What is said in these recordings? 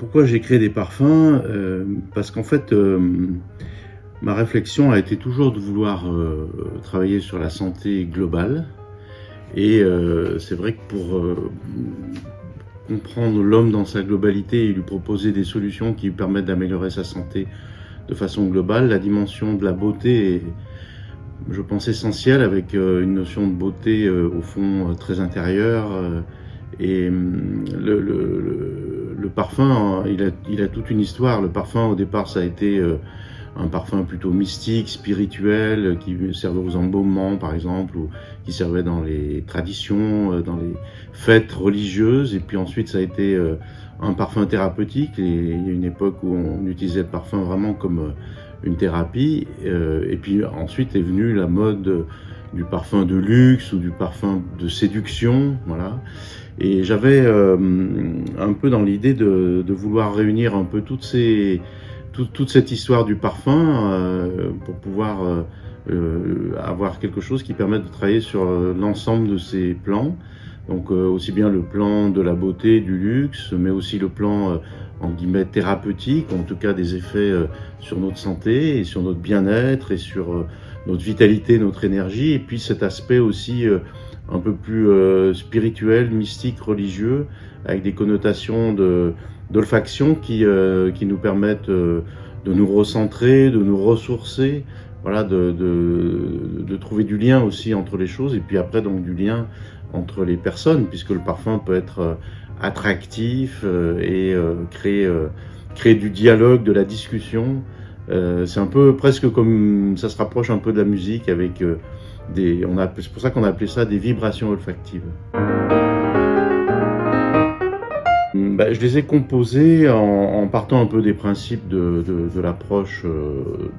Pourquoi j'ai créé des parfums? Parce qu'en fait, ma réflexion a été toujours de vouloir travailler sur la santé globale. Et c'est vrai que pour comprendre l'homme dans sa globalité et lui proposer des solutions qui lui permettent d'améliorer sa santé de façon globale, la dimension de la beauté est, je pense, essentielle, avec une notion de beauté au fond très intérieure. Et le parfum, il a toute une histoire. Le parfum, au départ, ça a été un parfum plutôt mystique, spirituel, qui servait aux embaumements, par exemple, ou qui servait dans les traditions, dans les fêtes religieuses. Et puis ensuite, ça a été un parfum thérapeutique. Et il y a une époque où on utilisait le parfum vraiment comme une thérapie. Et puis ensuite est venue la mode du parfum de luxe ou du parfum de séduction, voilà. Et j'avais un peu dans l'idée de vouloir réunir un peu toute cette histoire du parfum pour pouvoir avoir quelque chose qui permette de travailler sur l'ensemble de ces plans. Donc aussi bien le plan de la beauté, du luxe, mais aussi le plan en guillemets thérapeutique, en tout cas des effets sur notre santé et sur notre bien-être et sur notre vitalité, notre énergie, et puis cet aspect aussi un peu plus spirituel, mystique, religieux, avec des connotations d'olfaction qui nous permettent de nous recentrer, de nous ressourcer, voilà, de trouver du lien aussi entre les choses, et puis après donc du lien entre les personnes, puisque le parfum peut être attractif et créer du dialogue, de la discussion. C'est un peu presque comme ça se rapproche un peu de la musique avec c'est pour ça qu'on a appelé ça des vibrations olfactives. Je les ai composés en partant un peu des principes de l'approche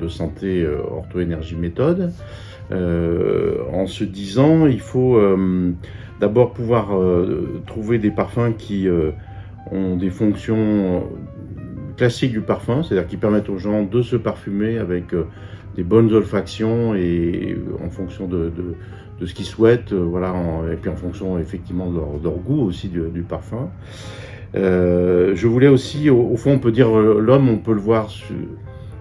de santé ortho-énergie méthode, en se disant il faut d'abord pouvoir trouver des parfums qui ont des fonctions classiques du parfum, c'est-à-dire qui permettent aux gens de se parfumer avec des bonnes olfactions et en fonction de ce qu'ils souhaitent, voilà, et puis en fonction effectivement de leur goût aussi du parfum. Je voulais aussi, au fond, on peut dire l'homme, on peut le voir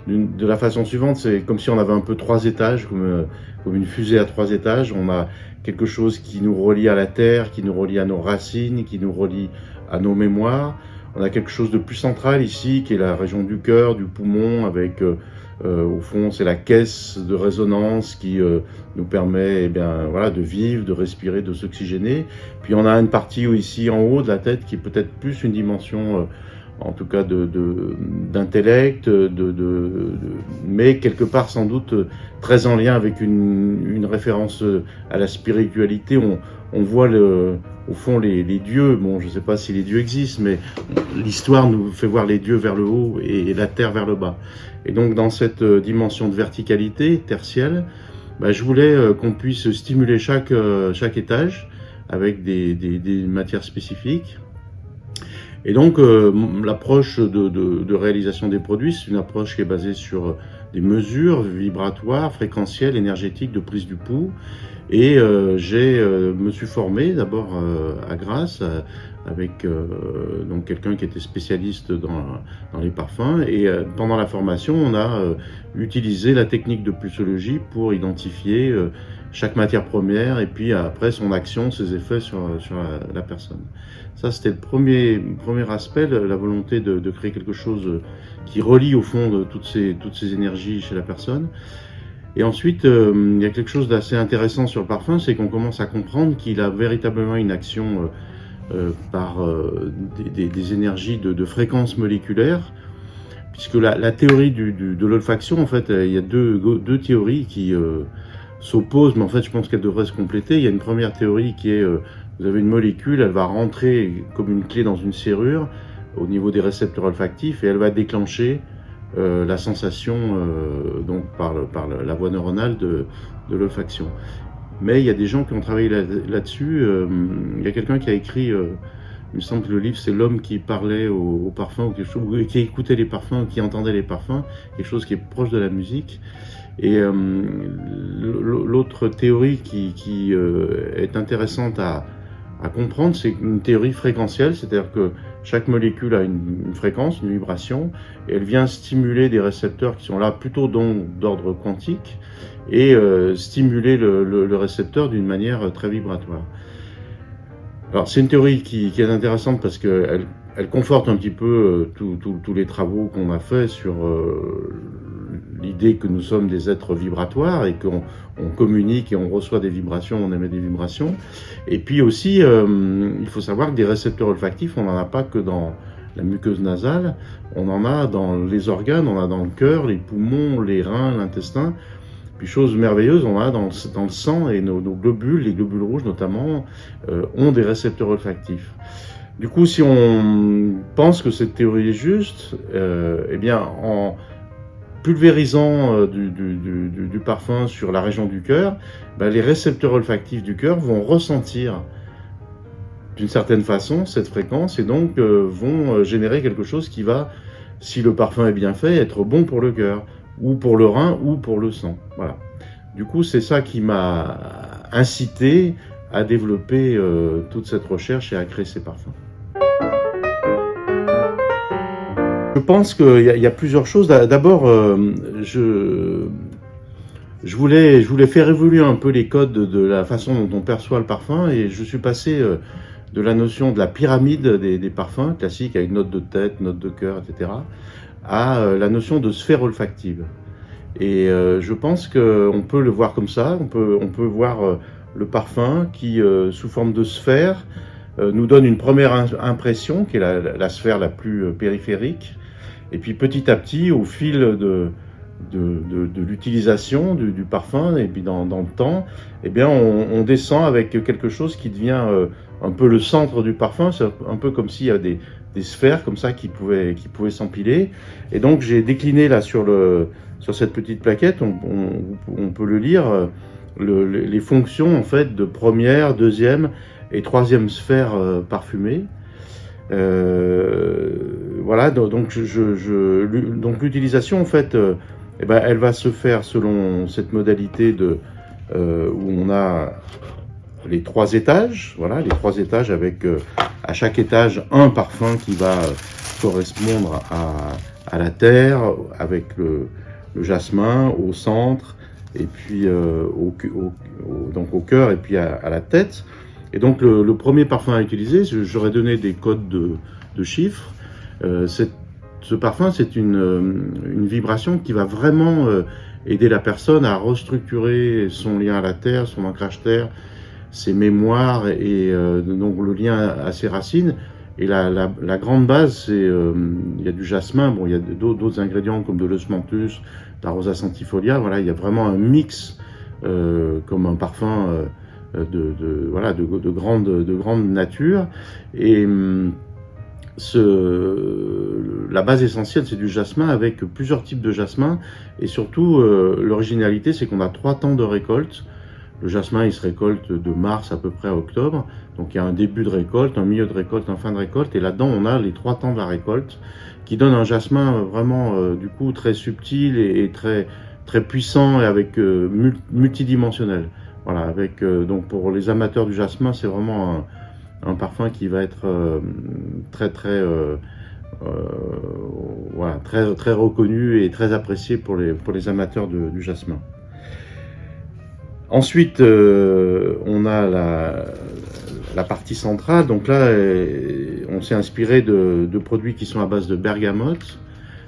de la façon suivante, c'est comme si on avait un peu 3 étages, comme une fusée à 3 étages. On a quelque chose qui nous relie à la terre, qui nous relie à nos racines, qui nous relie à nos mémoires. On a quelque chose de plus central ici, qui est la région du cœur, du poumon, avec au fond, c'est la caisse de résonance qui nous permet, eh bien, voilà, de vivre, de respirer, de s'oxygéner. Puis on a une partie ici en haut de la tête qui est peut-être plus une dimension, en tout cas d'intellect, mais quelque part sans doute très en lien avec une référence à la spiritualité. On voit au fond les dieux. Bon, je ne sais pas si les dieux existent, mais l'histoire nous fait voir les dieux vers le haut et la terre vers le bas. Et donc dans cette dimension de verticalité tertielle, je voulais qu'on puisse stimuler chaque étage avec des matières spécifiques. Et donc l'approche de réalisation des produits, c'est une approche qui est basée sur des mesures vibratoires, fréquentielles, énergétiques, de prise du pouls. Et me suis formé d'abord à Grasse avec donc quelqu'un qui était spécialiste dans les parfums, et pendant la formation on a utilisé la technique de pulsologie pour identifier chaque matière première et puis après son action, ses effets sur la personne. Ça, c'était le premier aspect, la volonté de créer quelque chose qui relie au fond de toutes ces énergies chez la personne. Et ensuite, il y a quelque chose d'assez intéressant sur le parfum, c'est qu'on commence à comprendre qu'il a véritablement une action par des énergies de fréquences moléculaires, puisque la théorie de l'olfaction, en fait, il y a deux théories qui s'opposent, mais en fait, je pense qu'elles devraient se compléter. Il y a une première théorie qui est, vous avez une molécule, elle va rentrer comme une clé dans une serrure au niveau des récepteurs olfactifs et elle va déclencher la sensation donc par la voie neuronale de l'olfaction. Mais il y a des gens qui ont travaillé là-dessus. Il y a quelqu'un qui a écrit, il me semble que le livre c'est L'homme qui parlait au parfum, ou quelque chose, qui écoutait les parfums, qui entendait les parfums, quelque chose qui est proche de la musique. Et l'autre théorie qui est intéressante à comprendre, c'est une théorie fréquentielle, c'est-à-dire que Chaque molécule a une fréquence, une vibration, et elle vient stimuler des récepteurs qui sont là plutôt d'ordre quantique, et stimuler le récepteur d'une manière très vibratoire. Alors c'est une théorie qui est intéressante parce qu'elle elle conforte un petit peu tous les travaux qu'on a faits sur l'idée que nous sommes des êtres vibratoires et qu'on communique et on reçoit des vibrations, on émet des vibrations. Et puis aussi, il faut savoir que des récepteurs olfactifs, on n'en a pas que dans la muqueuse nasale, on en a dans les organes, on en a dans le cœur, les poumons, les reins, l'intestin. Puis chose merveilleuse, on a dans le sang et nos globules, les globules rouges notamment, ont des récepteurs olfactifs. Du coup, si on pense que cette théorie est juste, eh bien, en pulvérisant du parfum sur la région du cœur, ben, les récepteurs olfactifs du cœur vont ressentir d'une certaine façon cette fréquence et donc vont générer quelque chose qui va, si le parfum est bien fait, être bon pour le cœur, ou pour le rein, ou pour le sang. Voilà. Du coup, c'est ça qui m'a incité à développer toute cette recherche et à créer ces parfums. Je pense qu'il y a plusieurs choses. D'abord, je voulais faire évoluer un peu les codes de la façon dont on perçoit le parfum et je suis passé de la notion de la pyramide des parfums classiques avec note de tête, note de cœur, etc. à la notion de sphère olfactive. Et je pense qu'on peut le voir comme ça, on peut voir le parfum qui, sous forme de sphère, nous donne une première impression, qui est la sphère la plus périphérique, et puis petit à petit, au fil de l'utilisation du parfum, et puis dans le temps, eh bien on descend avec quelque chose qui devient un peu le centre du parfum, c'est un peu comme s'il y a des sphères comme ça qui pouvaient s'empiler. Et donc j'ai décliné là sur cette petite plaquette, on peut le lire, les fonctions en fait de première, deuxième et troisième sphère parfumée. Voilà, donc l'utilisation en fait, eh ben, elle va se faire selon cette modalité où on a les 3 étages, voilà, les 3 étages avec à chaque étage un parfum qui va correspondre à la terre, avec le jasmin au centre, et puis donc au cœur et puis à la tête. Et donc le premier parfum à utiliser, j'aurais donné des codes de chiffres. Ce parfum, c'est une vibration qui va vraiment aider la personne à restructurer son lien à la terre, son ancrage terre, ses mémoires et donc le lien à ses racines. Et la grande base, c'est il y a du jasmin, bon, il y a d'autres ingrédients comme de l'osmanthus, de la rosa centifolia. Voilà, il y a vraiment un mix comme un parfum de grande nature. Et la base essentielle, c'est du jasmin avec plusieurs types de jasmin. Et surtout, l'originalité, c'est qu'on a 3 temps de récolte. Le jasmin, il se récolte de mars à peu près à octobre. Donc il y a un début de récolte, un milieu de récolte, un fin de récolte. Et là-dedans, on a les 3 temps de la récolte qui donnent un jasmin vraiment, du coup, très subtil et très, très puissant et avec multidimensionnel. Voilà, avec donc pour les amateurs du jasmin, c'est vraiment un parfum qui va être voilà, très reconnu et très apprécié pour les amateurs du jasmin. Ensuite, on a la partie centrale. Donc là, on s'est inspiré de produits qui sont à base de bergamote.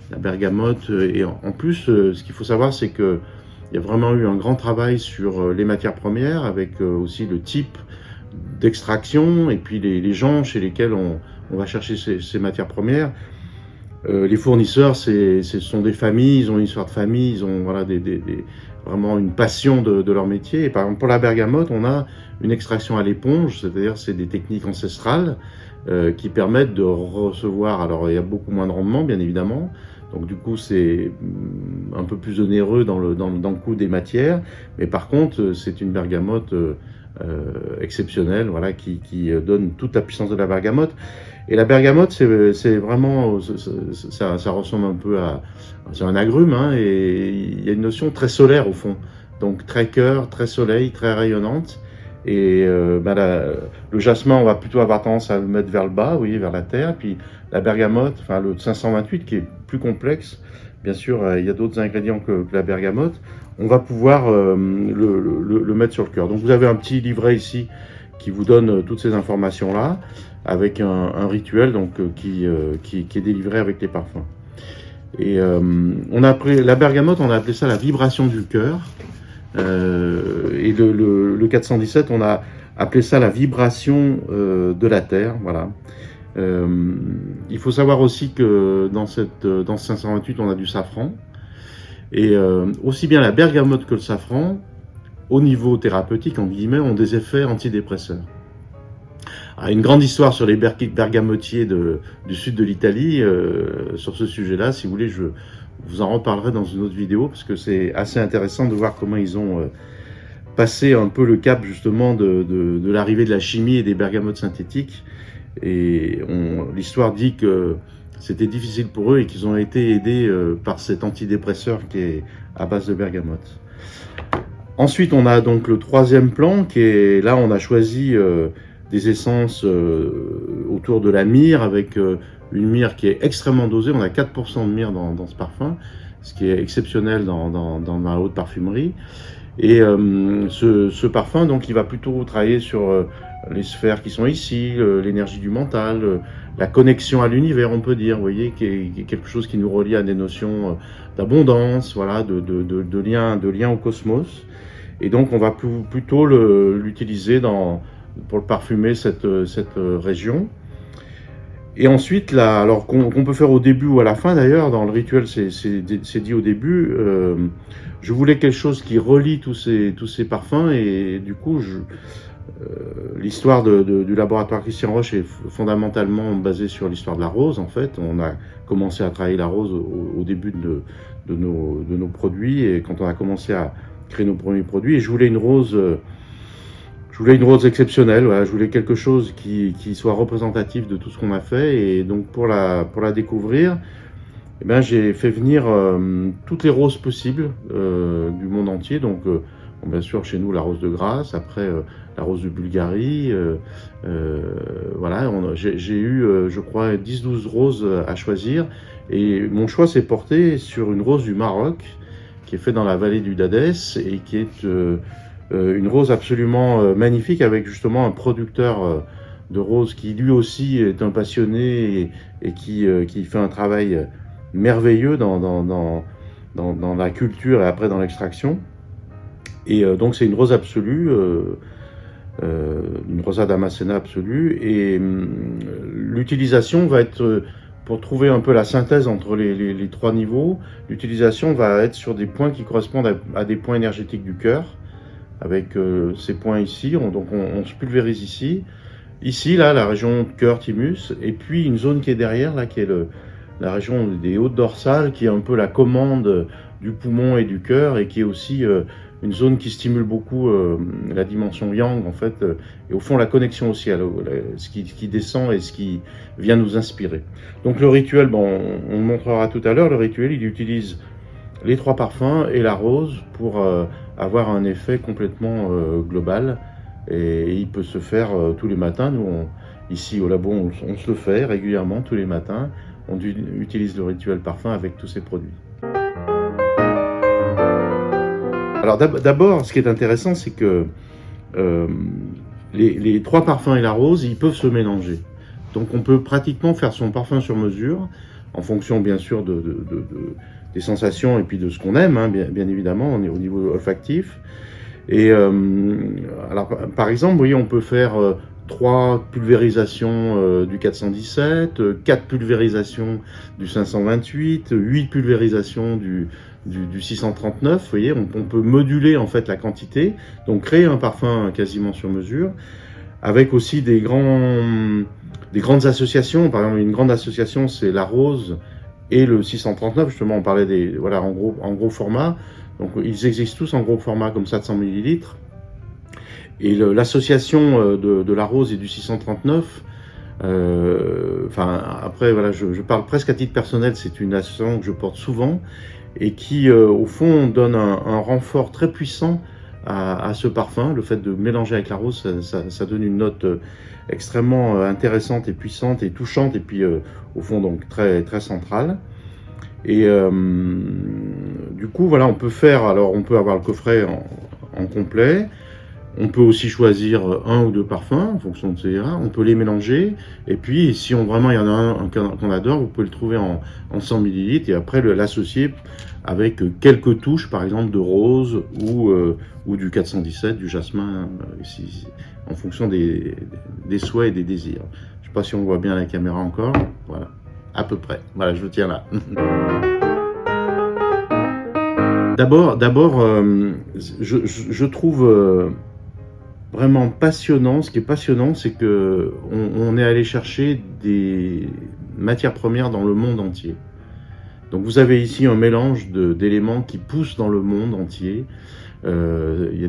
La bergamote, et en plus, ce qu'il faut savoir, c'est que il y a vraiment eu un grand travail sur les matières premières, avec aussi le type d'extraction et puis les gens chez lesquels on va chercher ces matières premières. Les fournisseurs, ce sont des familles, ils ont une histoire de famille, ils ont voilà, vraiment une passion de leur métier. Et par exemple, pour la bergamote, on a une extraction à l'éponge, c'est-à-dire c'est des techniques ancestrales qui permettent de recevoir. Alors, il y a beaucoup moins de rendement, bien évidemment. Donc du coup, c'est un peu plus onéreux dans le coût des matières. Mais par contre, c'est une bergamote exceptionnelle, voilà, qui donne toute la puissance de la bergamote. Et la bergamote, c'est vraiment, ça ressemble un peu c'est un agrume, hein, et il y a une notion très solaire au fond. Donc très cœur, très soleil, très rayonnante. Et le jasmin, on va plutôt avoir tendance à le mettre vers le bas, vous voyez, vers la terre. Puis la bergamote, enfin le 528 qui est plus complexe, bien sûr, il y a d'autres ingrédients que la bergamote, on va pouvoir le mettre sur le cœur. Donc vous avez un petit livret ici qui vous donne toutes ces informations-là, avec un rituel donc, qui est délivré avec les parfums. Et on a appelé, la bergamote, on a appelé ça la vibration du cœur. Et le 417, on a appelé ça la vibration de la terre. Voilà. Il faut savoir aussi que dans ce 528, on a du safran. Et aussi bien la bergamote que le safran, au niveau thérapeutique, en guillemets, ont des effets antidépresseurs. Alors, une grande histoire sur les bergamotiers du sud de l'Italie, sur ce sujet-là, si vous voulez, je vous en reparlerai dans une autre vidéo, parce que c'est assez intéressant de voir comment ils ont passé un peu le cap justement de l'arrivée de la chimie et des bergamotes synthétiques. Et l'histoire dit que c'était difficile pour eux et qu'ils ont été aidés par cet antidépresseur qui est à base de bergamote. Ensuite, on a donc le troisième plan, qui est là, on a choisi des essences autour de la myrrhe, avec une myrrhe qui est extrêmement dosée. On a 4% de myrrhe dans ce parfum, ce qui est exceptionnel dans la haute parfumerie. Et ce parfum, donc, il va plutôt travailler sur les sphères qui sont ici, l'énergie du mental, la connexion à l'univers, on peut dire, vous voyez, qui est quelque chose qui nous relie à des notions d'abondance, voilà, de lien au cosmos. Et donc, on va plutôt l'utiliser pour le parfumer cette région. Et ensuite, là, alors qu'on peut faire au début ou à la fin d'ailleurs, dans le rituel, c'est dit au début, je voulais quelque chose qui relie tous ces parfums, et du coup, l'histoire du laboratoire Christian Roche est fondamentalement basée sur l'histoire de la rose, en fait. On a commencé à travailler la rose au début de nos produits, et quand on a commencé à créer nos premiers produits, et je voulais une rose exceptionnelle, voilà. Je voulais quelque chose qui soit représentatif de tout ce qu'on a fait, et donc pour la découvrir, eh ben, j'ai fait venir toutes les roses possibles du monde entier. Donc bien sûr chez nous la rose de Grasse, après la rose de Bulgarie, voilà, j'ai eu je crois 10-12 roses à choisir, et mon choix s'est porté sur une rose du Maroc qui est faite dans la vallée du Dadès, et qui est une rose absolument magnifique, avec justement un producteur de roses qui lui aussi est un passionné et qui fait un travail merveilleux dans la culture et après dans l'extraction. Et donc c'est une rose absolue, une rosa damascena absolue, et l'utilisation va être, pour trouver un peu la synthèse entre les trois niveaux, l'utilisation va être sur des points qui correspondent à des points énergétiques du cœur, avec ces points ici. Donc on se pulvérise ici là, la région cœur thymus, et puis une zone qui est derrière là, qui est la région des hautes dorsales, qui est un peu la commande du poumon et du cœur, et qui est aussi une zone qui stimule beaucoup la dimension yang, en fait, et au fond la connexion au ciel, ce qui descend et ce qui vient nous inspirer. Donc le rituel, bon, on le montrera tout à l'heure, le rituel il utilise les trois parfums et la rose pour avoir un effet complètement global, et il peut se faire tous les matins. Nous, ici au labo, on se le fait régulièrement tous les matins. On utilise le rituel parfum avec tous ces produits. Alors d'abord, ce qui est intéressant, c'est que les trois parfums et la rose, ils peuvent se mélanger. Donc on peut pratiquement faire son parfum sur mesure, en fonction bien sûr des sensations et puis de ce qu'on aime, hein, bien évidemment, on est au niveau olfactif. Et alors par exemple, vous voyez, on peut faire 3 pulvérisations du 417, 4 pulvérisations du 528, 8 pulvérisations du 639, vous voyez, on peut moduler en fait la quantité, donc créer un parfum quasiment sur mesure, avec aussi des grandes associations. Par exemple, une grande association, c'est la rose et le 639, justement, on parlait voilà, en gros format, donc ils existent tous en gros format comme 700 ml. Et l'association de la rose et du 639, enfin après voilà, je parle presque à titre personnel, c'est une association que je porte souvent et qui au fond donne un renfort très puissant à ce parfum. Le fait de mélanger avec la rose, ça donne une note extrêmement intéressante et puissante et touchante, et puis au fond donc très, très centrale. Et du coup, voilà, on peut avoir le coffret en complet. On peut aussi choisir un ou deux parfums en fonction de ces on peut les mélanger. Et puis, si vraiment il y en a un qu'on adore, vous pouvez le trouver en 100 ml et après l'associer avec quelques touches, par exemple de rose ou du 417, du jasmin, en fonction des souhaits et des désirs. Je ne sais pas si on voit bien la caméra encore. Voilà, à peu près. Voilà, je le tiens là. D'abord, je trouve vraiment passionnant. Ce qui est passionnant, c'est que on est allé chercher des matières premières dans le monde entier. Donc vous avez ici un mélange d'éléments qui poussent dans le monde entier. Il y a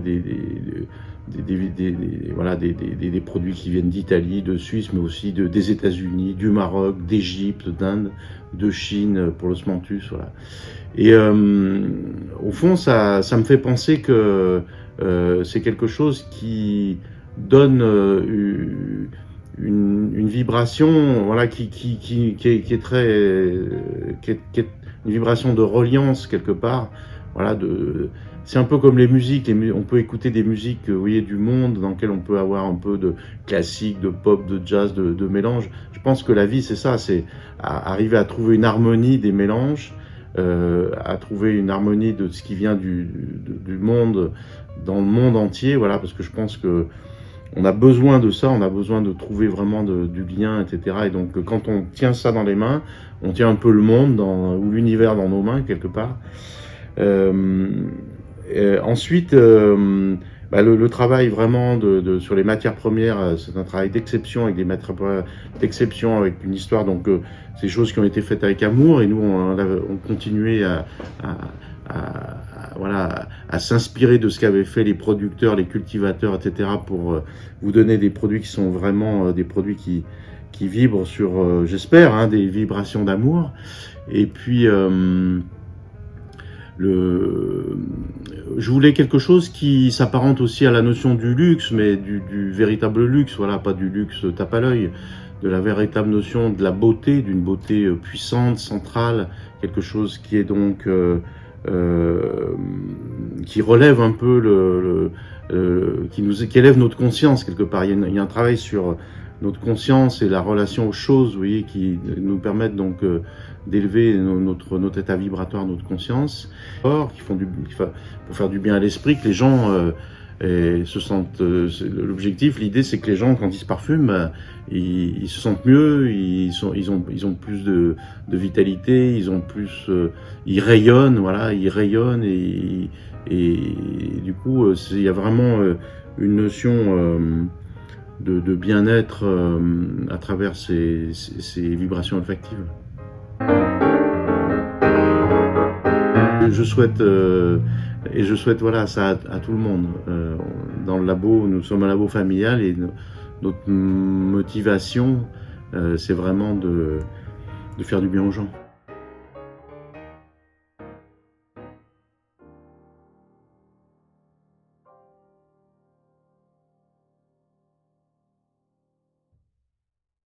des produits qui viennent d'Italie, de Suisse, mais aussi des États-Unis, du Maroc, d'Égypte, d'Inde, de Chine pour l'osmanthus, voilà. Et au fond, ça me fait penser que c'est quelque chose qui donne une vibration, voilà, qui est très, qui est une vibration de reliance quelque part, voilà, c'est un peu comme les musiques, on peut écouter des musiques, vous voyez, du monde dans lequel on peut avoir un peu de classique, de pop, de jazz, de mélange. Je pense que la vie, c'est ça, c'est arriver à trouver une harmonie des mélanges, à trouver une harmonie de ce qui vient du monde, dans le monde entier, voilà, parce que je pense que on a besoin de ça, on a besoin de trouver vraiment du lien, etc. Et donc, quand on tient ça dans les mains, on tient un peu le monde ou l'univers dans nos mains, quelque part. Ensuite, le travail vraiment sur les matières premières, c'est un travail d'exception, avec des matières premières d'exception, avec une histoire. Donc, c'est des choses qui ont été faites avec amour, et nous, on continuait à s'inspirer de ce qu'avaient fait les producteurs, les cultivateurs, etc. pour vous donner des produits qui sont vraiment des produits qui vibrent sur, j'espère, des vibrations d'amour. Et puis, je voulais quelque chose qui s'apparente aussi à la notion du luxe, mais du véritable luxe, voilà, pas du luxe tape à l'œil, de la véritable notion de la beauté, d'une beauté puissante, centrale, quelque chose qui est donc qui relève un peu qui élève notre conscience quelque part. Il y a un travail sur notre conscience et la relation aux choses, vous voyez, qui nous permettent donc d'élever notre état vibratoire, notre conscience, pour faire du bien à l'esprit, que les gens se sentent. L'objectif, l'idée, c'est que les gens, quand ils se parfument, ils se sentent mieux, ils ont plus de vitalité, ils rayonnent, voilà, ils rayonnent, et du coup, il y a vraiment une notion de bien-être à travers ces vibrations olfactives. Je souhaite voilà, ça à tout le monde. Dans le labo, nous sommes un labo familial, et notre motivation, c'est vraiment de faire du bien aux gens.